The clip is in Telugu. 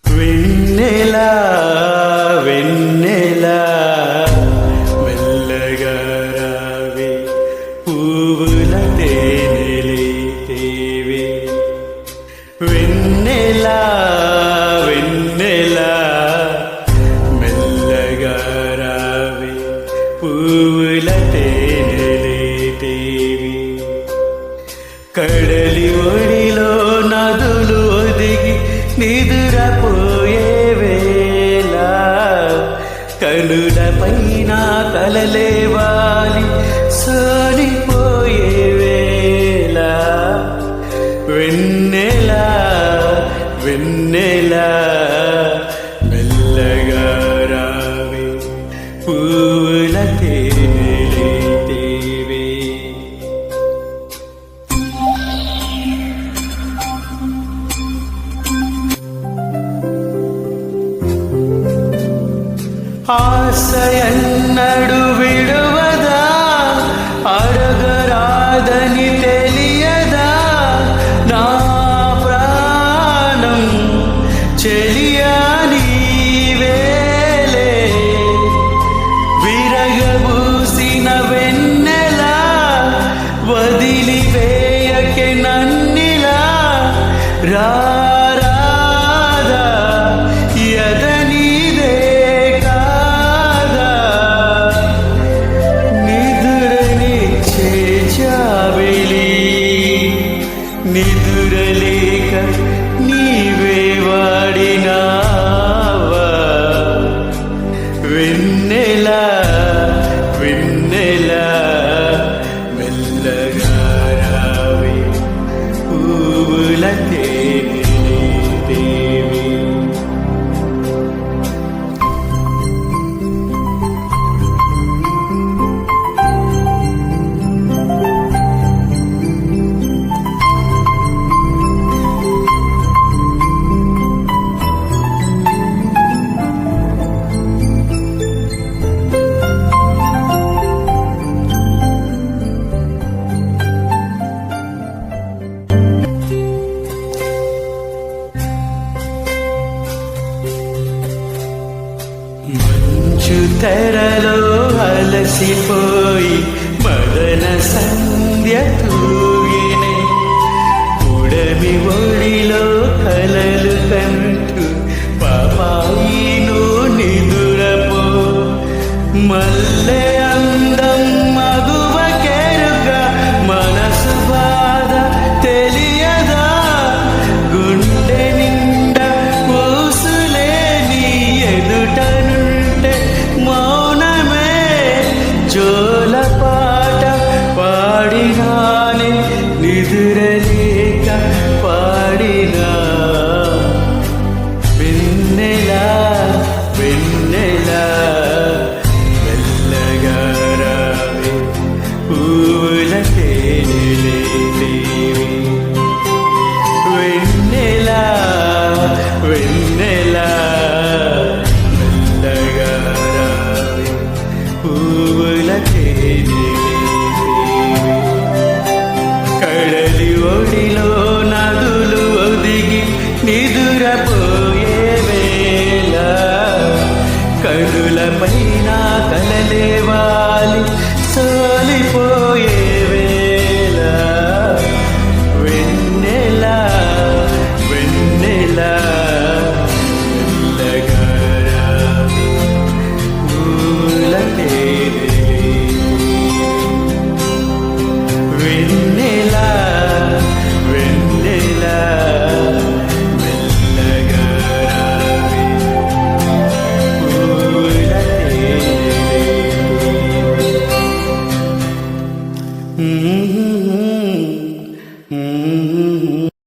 వెన్నెలా వెన్నెలా మెల్లగా రావే పువ్వుల తేనెలే తేవే వెన్నెలా వెన్నెలా మెల్లగా రావే పువ్వుల తేనెలే తేవే కడలి ఒడిలో నదులు ఒదిగి నిదురపోయే వేళ కనుల పైన కలలేవాలి సోలిపోయే వేళ వెన్నెలా వెన్నెలా మెల్లగా రావే పూల తేనెలే తేవే ఆశయన్నడు విడువదా అడగరాదని తెలియదా నా ప్రాణం చెలియా నీవేలే విరగబూసిన వెన్నెలా వదిలివేయకే నన్నిలా రారాదా యదనీదే నిదురలేక నీవే వాడినావా వెన్నెలా వెన్నెలా మెల్లగా రావే పువ్వుల తేనెలే తేవే తెరలో అలసిపోయి మదన సంధ్య తూగినే ఉడమి ఒడిలో కల